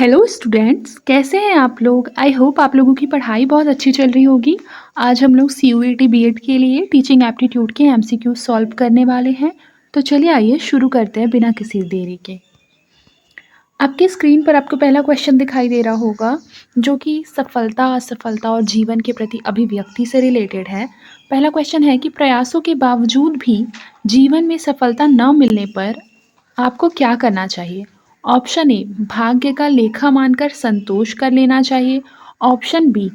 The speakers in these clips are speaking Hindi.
हेलो स्टूडेंट्स, कैसे हैं आप लोग? आई होप आप लोगों की पढ़ाई बहुत अच्छी चल रही होगी। आज हम लोग सीयूईटी बीएड के लिए टीचिंग एप्टीट्यूड के एमसीक्यू सॉल्व करने वाले हैं। तो चलिए आइए शुरू करते हैं बिना किसी देरी के। आपकी स्क्रीन पर आपको पहला क्वेश्चन दिखाई दे रहा होगा, जो कि सफलता, असफलता और जीवन के प्रति अभिव्यक्ति से रिलेटेड है। पहला क्वेश्चन है कि प्रयासों के बावजूद भी जीवन में सफलता न मिलने पर आपको क्या करना चाहिए? ऑप्शन ए, भाग्य का लेखा मानकर संतोष कर लेना चाहिए। ऑप्शन बी,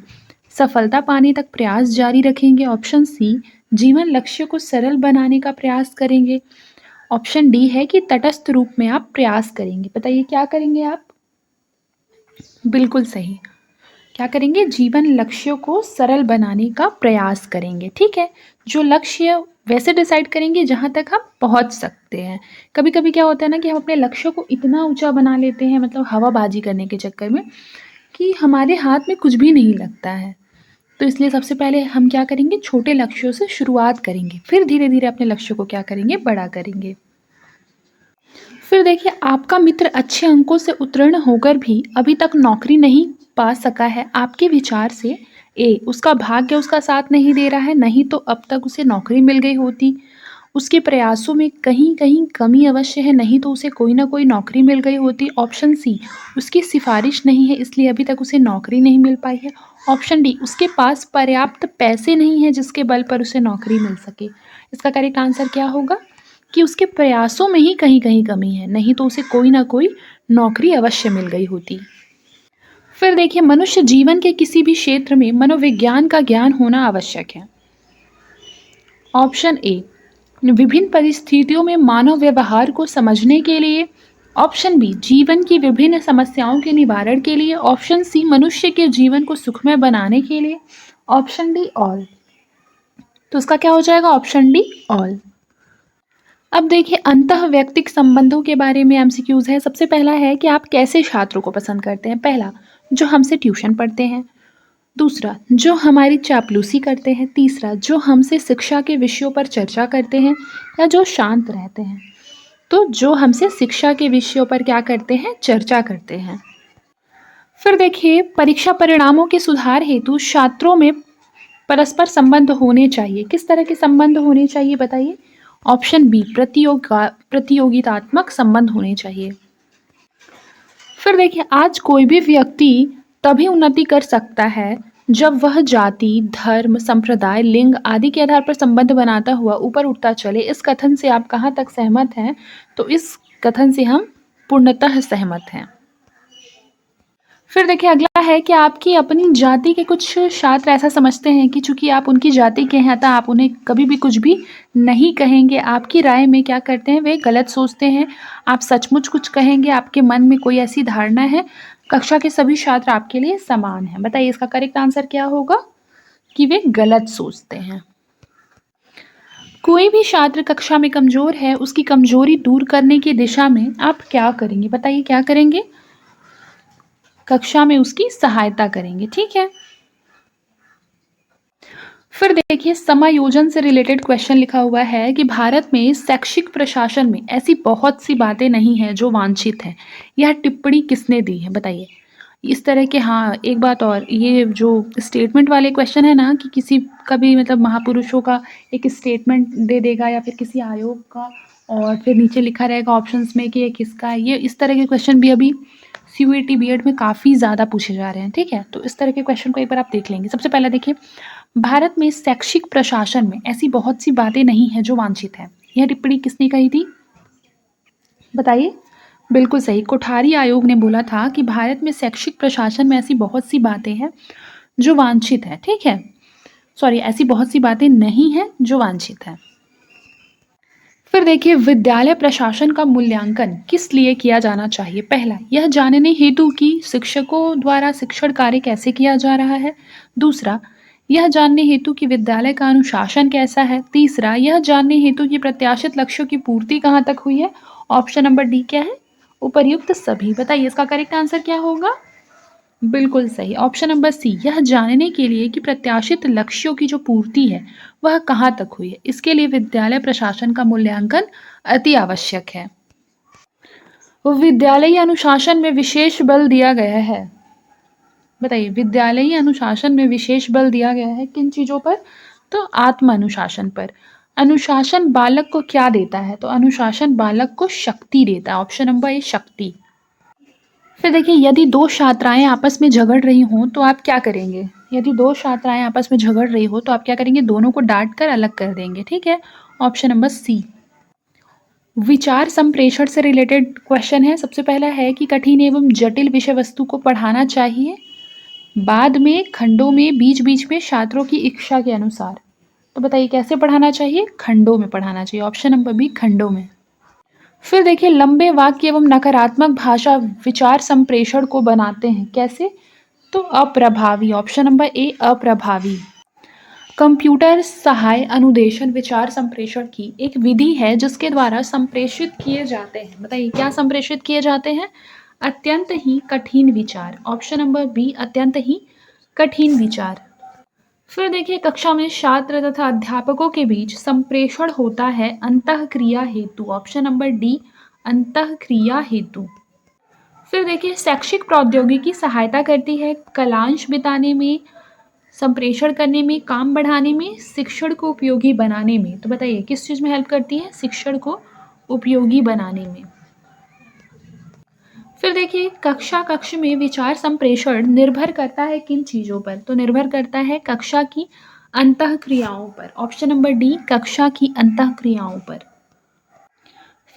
सफलता पाने तक प्रयास जारी रखेंगे। ऑप्शन सी, जीवन लक्ष्य को सरल बनाने का प्रयास करेंगे। ऑप्शन डी है कि तटस्थ रूप में आप प्रयास करेंगे। बताइए क्या करेंगे आप? बिल्कुल सही। क्या करेंगे? जीवन लक्ष्यों को सरल बनाने का प्रयास करेंगे। ठीक है, जो लक्ष्य वैसे डिसाइड करेंगे जहाँ तक हम पहुँच सकते हैं। कभी कभी क्या होता है ना कि हम अपने लक्ष्यों को इतना ऊंचा बना लेते हैं, मतलब हवाबाजी करने के चक्कर में, कि हमारे हाथ में कुछ भी नहीं लगता है। तो इसलिए सबसे पहले हम क्या करेंगे? छोटे लक्ष्यों से शुरुआत करेंगे, फिर धीरे धीरे अपने लक्ष्यों को क्या करेंगे? बड़ा करेंगे। फिर देखिए, आपका मित्र अच्छे अंकों से उत्तीर्ण होकर भी अभी तक नौकरी नहीं पा सका है। आपके विचार से ए, उसका भाग्य उसका साथ नहीं दे रहा है, नहीं तो अब तक उसे नौकरी मिल गई होती। उसके प्रयासों में कहीं कहीं कमी अवश्य है, नहीं तो उसे कोई ना कोई नौकरी मिल गई होती। ऑप्शन सी, उसकी सिफारिश नहीं है इसलिए अभी तक उसे नौकरी नहीं मिल पाई है। ऑप्शन डी, उसके पास पर्याप्त पैसे नहीं है जिसके बल पर उसे नौकरी मिल सके। इसका करेक्ट आंसर क्या होगा? कि उसके प्रयासों में ही कहीं कहीं कमी है, नहीं तो उसे कोई ना कोई नौकरी अवश्य मिल गई होती। फिर देखिए, मनुष्य जीवन के किसी भी क्षेत्र में मनोविज्ञान का ज्ञान होना आवश्यक है। ऑप्शन ए, विभिन्न परिस्थितियों में मानव व्यवहार को समझने के लिए। ऑप्शन बी, जीवन की विभिन्न समस्याओं के निवारण के लिए। ऑप्शन सी, मनुष्य के जीवन को सुखमय बनाने के लिए। Option D, all. तो इसका क्या हो जाएगा? Option D, all. अब देखिए, अंतः व्यक्तिक संबंधों के बारे में एमसीक्यूज है। सबसे पहला है कि आप कैसे छात्रों को पसंद करते हैं। पहला, जो हमसे ट्यूशन पढ़ते हैं। दूसरा, जो हमारी चापलूसी करते हैं। तीसरा, जो हमसे शिक्षा के विषयों पर चर्चा करते हैं या जो शांत रहते हैं। तो जो हमसे शिक्षा के विषयों पर क्या करते हैं? चर्चा करते हैं। फिर देखिए, परीक्षा परिणामों के सुधार हेतु छात्रों में परस्पर संबंध होने चाहिए। किस तरह के संबंध होने चाहिए बताइए? ऑप्शन बी, प्रतियोगितात्मक संबंध होने चाहिए। फिर देखिए, आज कोई भी व्यक्ति तभी उन्नति कर सकता है जब वह जाति, धर्म, संप्रदाय, लिंग आदि के आधार पर संबंध बनाता हुआ ऊपर उठता चले। इस कथन से आप कहाँ तक सहमत हैं? तो इस कथन से हम पूर्णतः सहमत हैं। फिर देखिए, अगला है कि आपकी अपनी जाति के कुछ छात्र ऐसा समझते हैं कि चूंकि आप उनकी जाति के हैं तो आप उन्हें कभी भी कुछ भी नहीं कहेंगे। आपकी राय में क्या करते हैं? वे गलत सोचते हैं। आप सचमुच कुछ कहेंगे, आपके मन में कोई ऐसी धारणा है। कक्षा के सभी छात्र आपके लिए समान हैं। बताइए इसका करेक्ट आंसर क्या होगा? कि वे गलत सोचते हैं। कोई भी छात्र कक्षा में कमजोर है, उसकी कमजोरी दूर करने की दिशा में आप क्या करेंगे? बताइए क्या करेंगे? कक्षा में उसकी सहायता करेंगे। ठीक है। फिर देखिए, समायोजन से रिलेटेड क्वेश्चन लिखा हुआ है कि भारत में शैक्षिक प्रशासन में ऐसी बहुत सी बातें नहीं हैं जो वांछित हैं। यह टिप्पणी किसने दी है? बताइए इस तरह के। हाँ, एक बात और, ये जो स्टेटमेंट वाले क्वेश्चन है ना, कि किसी का भी मतलब महापुरुषों का एक स्टेटमेंट दे देगा या फिर किसी आयोग का, और फिर नीचे लिखा रहेगा ऑप्शंस में कि ये किसका है। ये इस तरह के क्वेश्चन भी अभी सीयूईटी बीएड में काफ़ी ज़्यादा पूछे जा रहे हैं। ठीक है, तो इस तरह के क्वेश्चन को एक बार आप देख लेंगे। सबसे पहला देखिए, भारत में शैक्षिक प्रशासन में ऐसी बहुत सी बातें नहीं हैं जो वांछित है। यह टिप्पणी किसने कही थी? बताइए। बिल्कुल सही, कोठारी आयोग ने बोला था कि भारत में शैक्षिक प्रशासन में ऐसी बहुत सी बातें हैं जो वांछित है। ठीक है, सॉरी, ऐसी बहुत सी बातें नहीं हैं जो वांछित है। फिर देखिए, विद्यालय प्रशासन का मूल्यांकन किस लिए किया जाना चाहिए? पहला, यह जानने हेतु कि शिक्षकों द्वारा शिक्षण कार्य कैसे किया जा रहा है। दूसरा, यह जानने हेतु कि विद्यालय का अनुशासन कैसा है। तीसरा, यह जानने हेतु कि प्रत्याशित लक्ष्यों की पूर्ति कहाँ तक हुई है। ऑप्शन नंबर डी क्या है? उपर्युक्त सभी। बताइए इसका करेक्ट आंसर क्या होगा? बिल्कुल सही, ऑप्शन नंबर सी, यह जानने के लिए कि प्रत्याशित लक्ष्यों की जो पूर्ति है वह कहाँ तक हुई है। इसके लिए विद्यालय प्रशासन का मूल्यांकन अति आवश्यक है। विद्यालयी अनुशासन में विशेष बल दिया गया है। बताइए, विद्यालयी अनुशासन में विशेष बल दिया गया है किन चीज़ों पर? तो आत्म अनुशासन पर। अनुशासन बालक को क्या देता है? तो अनुशासन बालक को शक्ति देता है। ऑप्शन नंबर ए, शक्ति। फिर देखिए, यदि दो छात्राएं आपस में झगड़ रही हों तो आप क्या करेंगे? यदि दो छात्राएं आपस में झगड़ रही हो तो आप क्या करेंगे? दोनों को डांट कर अलग कर देंगे। ठीक है, ऑप्शन नंबर सी। विचार संप्रेषण से रिलेटेड क्वेश्चन है। सबसे पहला है कि कठिन एवं जटिल विषय वस्तु को पढ़ाना चाहिए बाद में, खंडों में, बीच बीच में, छात्रों की इच्छा के अनुसार। तो बताइए कैसे पढ़ाना चाहिए? खंडों में पढ़ाना चाहिए। ऑप्शन नंबर बी, खंडों में। फिर देखिए, लंबे वाक्य एवं नकारात्मक भाषा विचार संप्रेषण को बनाते हैं कैसे? तो अप्रभावी। ऑप्शन नंबर ए, अप्रभावी। कंप्यूटर सहाय अनुदेशन विचार संप्रेषण की एक विधि है जिसके द्वारा संप्रेषित किए जाते हैं। बताइए क्या संप्रेषित किए जाते हैं? अत्यंत ही कठिन विचार। ऑप्शन नंबर बी, अत्यंत ही कठिन विचार। फिर देखिए, कक्षा में छात्र तथा अध्यापकों के बीच संप्रेषण होता है अंतःक्रिया हेतु। ऑप्शन नंबर डी, अंतःक्रिया हेतु। फिर देखिए, शैक्षिक प्रौद्योगिकी सहायता करती है कलांश बिताने में, संप्रेषण करने में, काम बढ़ाने में, शिक्षण को उपयोगी बनाने में। तो बताइए किस चीज़ में हेल्प करती है? शिक्षण को उपयोगी बनाने में। फिर देखिए, कक्ष में विचार संप्रेषण निर्भर करता है किन चीज़ों पर? तो निर्भर करता है कक्षा की अंतःक्रियाओं पर। ऑप्शन नंबर डी, कक्षा की अंतःक्रियाओं पर।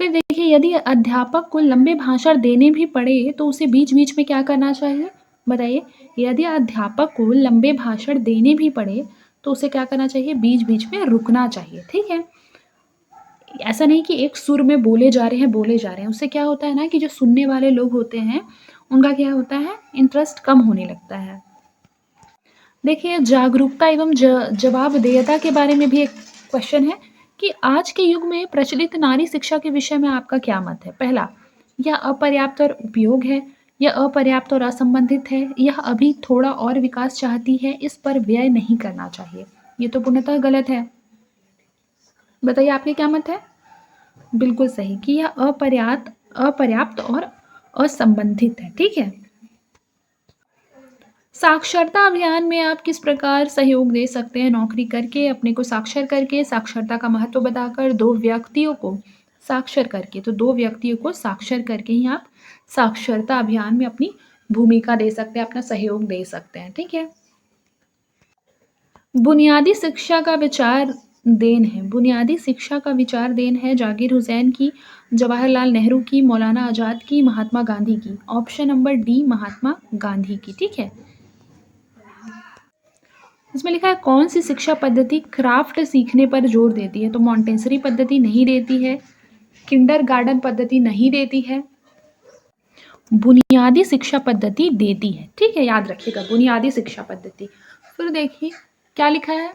फिर देखिए, यदि अध्यापक को लंबे भाषण देने भी पड़े तो उसे बीच बीच में क्या करना चाहिए? बताइए, यदि अध्यापक को लंबे भाषण देने भी पड़े तो उसे क्या करना चाहिए? बीच बीच में रुकना चाहिए। ठीक है, ऐसा नहीं कि एक सुर में बोले जा रहे हैं। उससे क्या होता है ना कि जो सुनने वाले लोग होते हैं उनका क्या होता है? इंटरेस्ट कम होने लगता है। देखिए, जागरूकता एवं जवाबदेहिता के बारे में भी एक क्वेश्चन है कि आज के युग में प्रचलित नारी शिक्षा के विषय में आपका क्या मत है? पहला, यह अपर्याप्त और उपयोग है, यह अपर्याप्त और असंबंधित है, यह अभी थोड़ा और विकास चाहती है, इस पर व्यय नहीं करना चाहिए। ये तो पूर्णतः गलत है। बताइए आपके क्या मत है? बिल्कुल सही कि यह अपर्याप्त और असंबंधित है। ठीक है, साक्षरता अभियान में आप किस प्रकार सहयोग दे सकते हैं? नौकरी करके, अपने को साक्षर करके, साक्षरता का महत्व बताकर, दो व्यक्तियों को साक्षर करके। तो दो व्यक्तियों को साक्षर करके ही आप साक्षरता अभियान में अपनी भूमिका दे सकते हैं, अपना सहयोग दे सकते हैं। ठीक है, बुनियादी शिक्षा का विचार देन है। बुनियादी शिक्षा का विचार देन है जाकिर हुसैन की, जवाहरलाल नेहरू की, मौलाना आज़ाद की, महात्मा गांधी की। Option number D, Mahatma Gandhi की। ठीक है, इसमें लिखा है कौन सी शिक्षा पद्धति क्राफ्ट सीखने पर जोर देती है? तो मॉन्टेसरी पद्धति नहीं देती है, किंडरगार्टन पद्धति नहीं देती है, बुनियादी शिक्षा पद्धति देती है। ठीक है, याद रखिएगा बुनियादी शिक्षा पद्धति। फिर देखिए क्या लिखा है।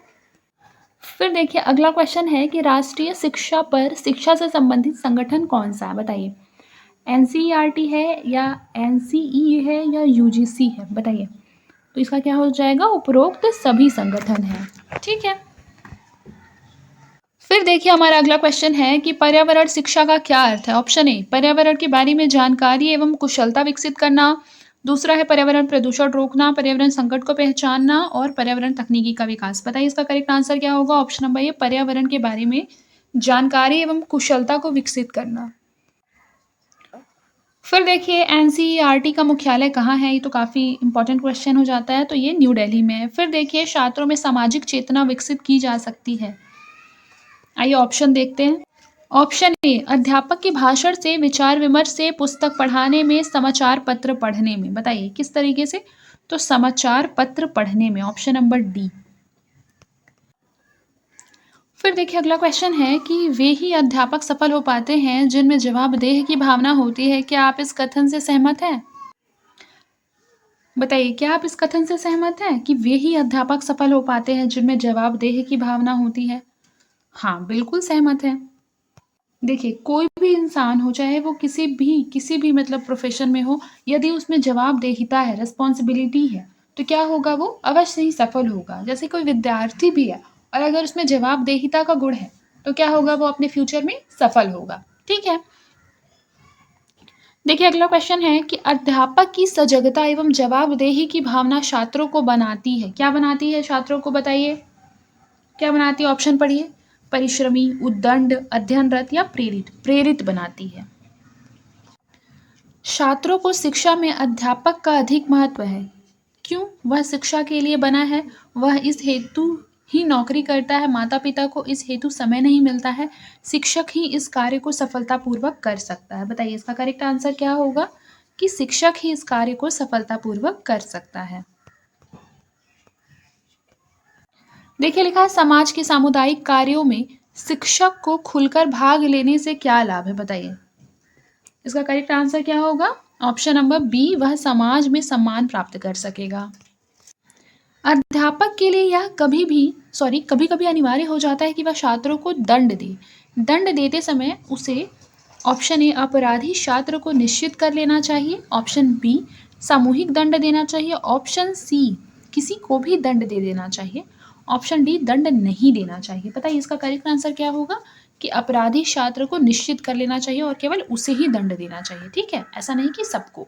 फिर देखिए, अगला क्वेश्चन है कि राष्ट्रीय शिक्षा पर शिक्षा से संबंधित संगठन कौन सा है? बताइए, एनसीईआरटी है या एनसीई है या यूजीसी है? बताइए, तो इसका क्या हो जाएगा? उपरोक्त सभी संगठन हैं। ठीक है, फिर देखिए हमारा अगला क्वेश्चन है कि पर्यावरण शिक्षा का क्या अर्थ है? ऑप्शन ए, पर्यावरण के बारे में जानकारी एवं कुशलता विकसित करना। दूसरा है पर्यावरण प्रदूषण रोकना, पर्यावरण संकट को पहचानना और पर्यावरण तकनीकी का विकास। बताइए इसका करेक्ट आंसर क्या होगा? ऑप्शन नंबर ए, पर्यावरण के बारे में जानकारी एवं कुशलता को विकसित करना। फिर देखिए, एनसीईआरटी का मुख्यालय कहाँ है? ये तो काफ़ी इंपॉर्टेंट क्वेश्चन हो जाता है। तो ये न्यू दिल्ली में है। फिर देखिए, छात्रों में सामाजिक चेतना विकसित की जा सकती है। आइए ऑप्शन देखते हैं। ऑप्शन ए, अध्यापक के भाषण से, विचार विमर्श से, पुस्तक पढ़ाने में, समाचार पत्र पढ़ने में। बताइए किस तरीके से? तो समाचार पत्र पढ़ने में। Option number D. फिर देखिए अगला क्वेश्चन है कि वे ही अध्यापक सफल हो पाते हैं जिनमें जवाबदेह की भावना होती है। क्या आप इस कथन से सहमत हैं? बताइए क्या आप इस कथन से सहमत हैं कि वे ही अध्यापक सफल हो पाते हैं जिनमें जवाबदेह की भावना होती है? हाँ, बिल्कुल सहमत है। देखिए, कोई भी इंसान हो, चाहे वो किसी भी मतलब प्रोफेशन में हो, यदि उसमें जवाबदेहिता है, रिस्पॉन्सिबिलिटी है, तो क्या होगा? वो अवश्य ही सफल होगा। जैसे कोई विद्यार्थी भी है और अगर उसमें जवाबदेहिता का गुण है तो क्या होगा? वो अपने फ्यूचर में सफल होगा। ठीक है, देखिए अगला क्वेश्चन है कि अध्यापक की सजगता एवं जवाबदेही की भावना छात्रों को बनाती है। क्या बनाती है छात्रों को, बताइए क्या बनाती है? ऑप्शन पढ़िए। परिश्रमी, उद्दंड, अध्ययनरत या प्रेरित? प्रेरित बनाती है। छात्रों को शिक्षा में अध्यापक का अधिक महत्व है। क्यों? वह शिक्षा के लिए बना है, वह इस हेतु ही नौकरी करता है, माता पिता को इस हेतु समय नहीं मिलता है, शिक्षक ही इस कार्य को सफलतापूर्वक कर सकता है। बताइए इसका करेक्ट आंसर क्या होगा? कि शिक्षक ही इस कार्य को सफलतापूर्वक कर सकता है। देखिए लिखा है समाज के सामुदायिक कार्यों में शिक्षक को खुलकर भाग लेने से क्या लाभ है? बताइए इसका करेक्ट आंसर क्या होगा? ऑप्शन नंबर बी, वह समाज में सम्मान प्राप्त कर सकेगा। अध्यापक के लिए यह कभी कभी अनिवार्य हो जाता है कि वह छात्रों को दंड दे। दंड देते समय उसे ऑप्शन ए अपराधी छात्र को निश्चित कर लेना चाहिए, ऑप्शन बी सामूहिक दंड देना चाहिए, ऑप्शन सी किसी को भी दंड दे देना चाहिए, ऑप्शन डी दंड नहीं देना चाहिए। बताइए इसका करेक्ट आंसर क्या होगा? कि अपराधी छात्र को निश्चित कर लेना चाहिए और केवल उसे ही दंड देना चाहिए। ठीक है, ऐसा नहीं कि सबको।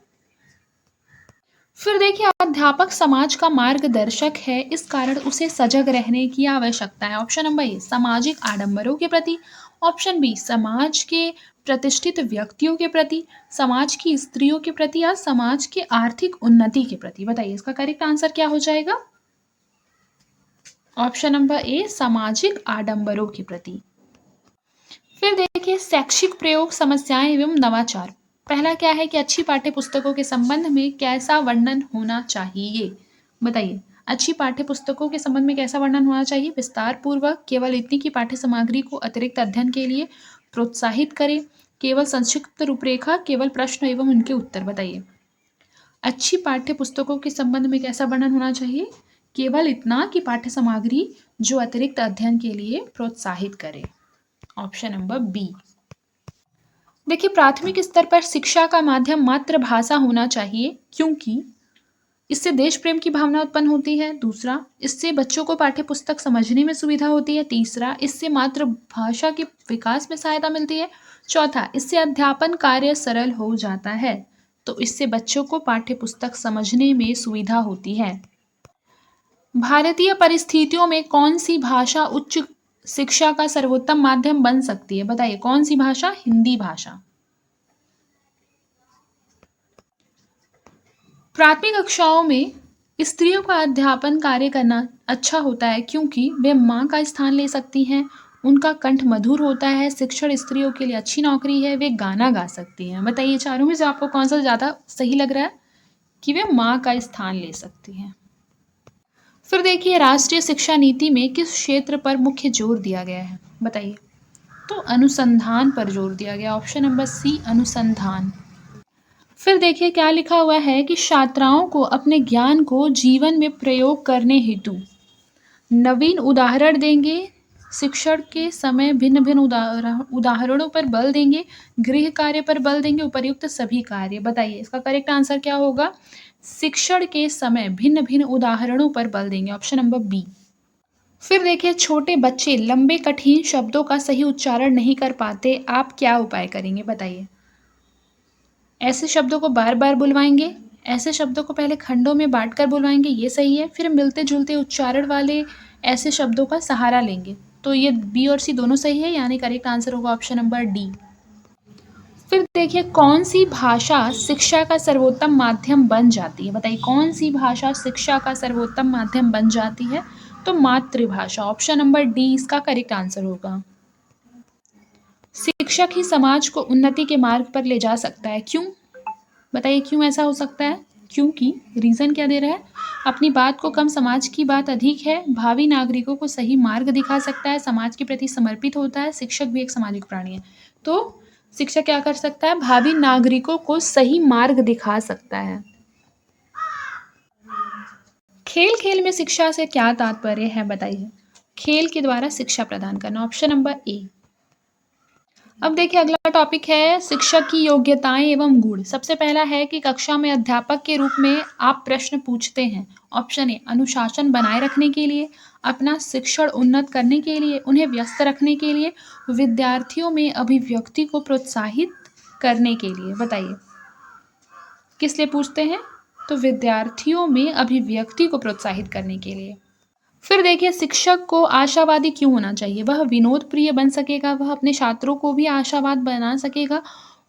फिर देखिए अध्यापक समाज का मार्गदर्शक है, इस कारण उसे सजग रहने की आवश्यकता है। ऑप्शन नंबर ए सामाजिक आडंबरों के प्रति, ऑप्शन बी समाज के प्रतिष्ठित व्यक्तियों के प्रति, समाज की स्त्रियों के प्रति या समाज के आर्थिक उन्नति के प्रति। बताइए इसका करेक्ट आंसर क्या हो जाएगा? ऑप्शन नंबर ए सामाजिक आडंबरों के प्रति। फिर देखिए शैक्षिक प्रयोग, समस्याएं एवं नवाचार। पहला क्या है कि अच्छी पाठ्य पुस्तकों के संबंध में कैसा वर्णन होना चाहिए? बताइए अच्छी पाठ्य पुस्तकों के संबंध में कैसा वर्णन होना चाहिए? विस्तार पूर्वक, केवल इतनी की पाठ्य सामग्री को अतिरिक्त अध्ययन के लिए प्रोत्साहित करें, केवल संक्षिप्त रूपरेखा, केवल प्रश्न एवं उनके उत्तर। बताइए अच्छी पाठ्य पुस्तकों के संबंध में कैसा वर्णन होना चाहिए? केवल इतना कि पाठ्य सामग्री जो अतिरिक्त अध्ययन के लिए प्रोत्साहित करे। Option number B. देखिए प्राथमिक स्तर पर शिक्षा का माध्यम मातृभाषा होना चाहिए, क्योंकि इससे देश प्रेम की भावना उत्पन्न होती है। दूसरा, इससे बच्चों को पाठ्य पुस्तक समझने में सुविधा होती है। तीसरा, इससे मातृभाषा के विकास में सहायता मिलती है। चौथा, इससे अध्यापन कार्य सरल हो जाता है। तो इससे बच्चों को पाठ्य पुस्तक समझने में सुविधा होती है। भारतीय परिस्थितियों में कौन सी भाषा उच्च शिक्षा का सर्वोत्तम माध्यम बन सकती है? बताइए कौन सी भाषा? हिंदी भाषा। प्राथमिक कक्षाओं में स्त्रियों का अध्यापन कार्य करना अच्छा होता है, क्योंकि वे माँ का स्थान ले सकती हैं, उनका कंठ मधुर होता है, शिक्षण स्त्रियों के लिए अच्छी नौकरी है, वे गाना गा सकती हैं। बताइए चारों में से आपको कौन सा ज़्यादा सही लग रहा है कि वे माँ का स्थान ले सकती हैं? फिर देखिए राष्ट्रीय शिक्षा नीति में किस क्षेत्र पर मुख्य जोर दिया गया है? बताइए। तो अनुसंधान पर जोर दिया गया। ऑप्शन नंबर सी अनुसंधान। फिर देखिए क्या लिखा हुआ है कि छात्राओं को अपने ज्ञान को जीवन में प्रयोग करने हेतु नवीन उदाहरण देंगे, शिक्षण के समय भिन्न भिन्न उदाहरणों पर बल देंगे, गृह कार्य पर बल देंगे, उपर्युक्त सभी कार्य। बताइए इसका करेक्ट आंसर क्या होगा? शिक्षण के समय भिन्न भिन्न उदाहरणों पर बल देंगे। Option number B. फिर देखिए छोटे बच्चे लंबे कठिन शब्दों का सही उच्चारण नहीं कर पाते, आप क्या उपाय करेंगे? बताइए। ऐसे शब्दों को बार बार बुलवाएंगे, ऐसे शब्दों को पहले खंडों में बांटकर बुलवाएंगे, ये सही है। फिर मिलते जुलते उच्चारण वाले ऐसे शब्दों का सहारा लेंगे। तो ये बी और सी दोनों सही है, यानी करेक्ट आंसर होगा ऑप्शन नंबर डी। फिर देखिए कौन सी भाषा शिक्षा का सर्वोत्तम माध्यम बन जाती है? बताइए कौन सी भाषा शिक्षा का सर्वोत्तम माध्यम बन जाती है? तो मातृभाषा। ऑप्शन नंबर डी इसका करेक्ट आंसर होगा। शिक्षक ही समाज को उन्नति के मार्ग पर ले जा सकता है। क्यों? बताइए क्यों ऐसा हो सकता है? क्योंकि रीजन क्या दे रहा है? अपनी बात को कम, समाज की बात अधिक है, भावी नागरिकों को सही मार्ग दिखा सकता है, समाज के प्रति समर्पित होता है, शिक्षक भी एक सामाजिक प्राणी है। तो शिक्षक क्या कर सकता है? भावी नागरिकों को सही मार्ग दिखा सकता है। खेल खेल में शिक्षा से क्या तात्पर्य है? बताइए। खेल के द्वारा शिक्षा प्रदान करना। Option number A. अब देखिए अगला टॉपिक है शिक्षक की योग्यताएं एवं गुण। सबसे पहला है कि कक्षा में अध्यापक के रूप में आप प्रश्न पूछते हैं। ऑप्शन ए अनुशासन बनाए रखने के लिए, अपना शिक्षण उन्नत करने के लिए, उन्हें व्यस्त रखने के लिए, विद्यार्थियों में अभिव्यक्ति को प्रोत्साहित करने के लिए। बताइए किस लिए पूछते हैं? तो विद्यार्थियों में अभिव्यक्ति को प्रोत्साहित करने के लिए। फिर देखिए शिक्षक को आशावादी क्यों होना चाहिए? वह विनोद प्रिय बन सकेगा, वह अपने छात्रों को भी आशावाद बना सकेगा,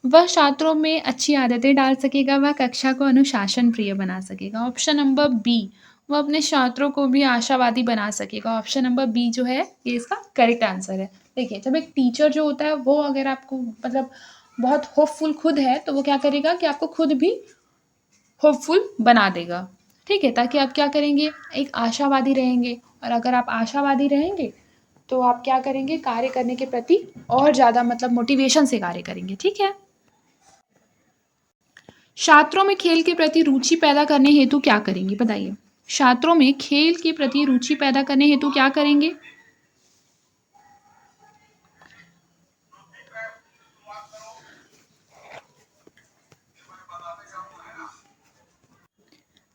वह छात्रों में अच्छी आदतें डाल सकेगा, वह कक्षा को अनुशासन प्रिय बना सकेगा। ऑप्शन नंबर बी, वह अपने छात्रों को भी आशावादी बना सकेगा। ऑप्शन नंबर बी जो है ये इसका करेक्ट आंसर है। देखिए जब एक टीचर जो होता है वो अगर आपको मतलब बहुत होपफुल खुद है तो वो क्या करेगा कि आपको खुद भी होपफुल बना देगा। ठीक है, ताकि आप क्या करेंगे, एक आशावादी रहेंगे, और अगर आप आशावादी रहेंगे तो आप क्या करेंगे, कार्य करने के प्रति और ज़्यादा मतलब मोटिवेशन से कार्य करेंगे। ठीक है। छात्रों में खेल के प्रति रुचि पैदा करने हेतु क्या करेंगे, बताइए। छात्रों में खेल के प्रति रुचि पैदा करने हेतु क्या करेंगे?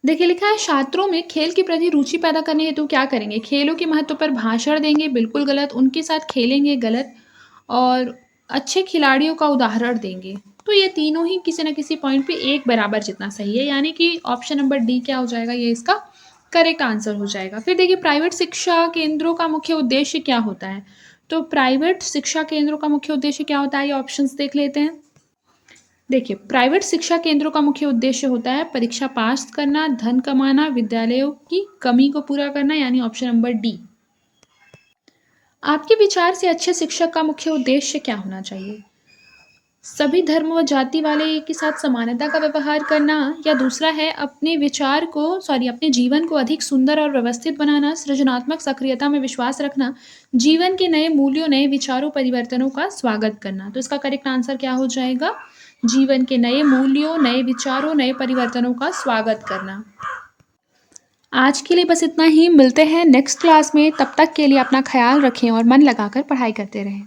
देखिए लिखा है छात्रों में खेल के प्रति रुचि पैदा करने हेतु क्या करेंगे? खेलों के महत्व पर भाषण देंगे, बिल्कुल गलत। उनके साथ खेलेंगे, गलत। और अच्छे खिलाड़ियों का उदाहरण देंगे। तो ये तीनों ही किसी न किसी पॉइंट पे एक बराबर जितना सही है, यानी कि ऑप्शन नंबर डी क्या हो जाएगा, ये इसका करेक्ट आंसर हो जाएगा। फिर देखिए प्राइवेट शिक्षा केंद्रों का मुख्य उद्देश्य क्या होता है? तो प्राइवेट शिक्षा केंद्रों का मुख्य उद्देश्य क्या होता है, ये ऑप्शंस देख लेते हैं। देखिए प्राइवेट शिक्षा केंद्रों का मुख्य उद्देश्य होता है परीक्षा पास करना, धन कमाना, विद्यालयों की कमी को पूरा करना, यानी ऑप्शन नंबर डी। आपके विचार से अच्छे शिक्षक का मुख्य उद्देश्य क्या होना चाहिए? सभी धर्म व जाति वाले के साथ समानता का व्यवहार करना, या दूसरा है अपने जीवन को अधिक सुंदर और व्यवस्थित बनाना, सृजनात्मक सक्रियता में विश्वास रखना, जीवन के नए मूल्यों, नए विचारों, परिवर्तनों का स्वागत करना। तो इसका करेक्ट आंसर क्या हो जाएगा? जीवन के नए मूल्यों, नए विचारों, नए परिवर्तनों का स्वागत करना। आज के लिए बस इतना ही, मिलते हैं नेक्स्ट क्लास में। तब तक के लिए अपना ख्याल रखें और मन लगाकर पढ़ाई करते रहें।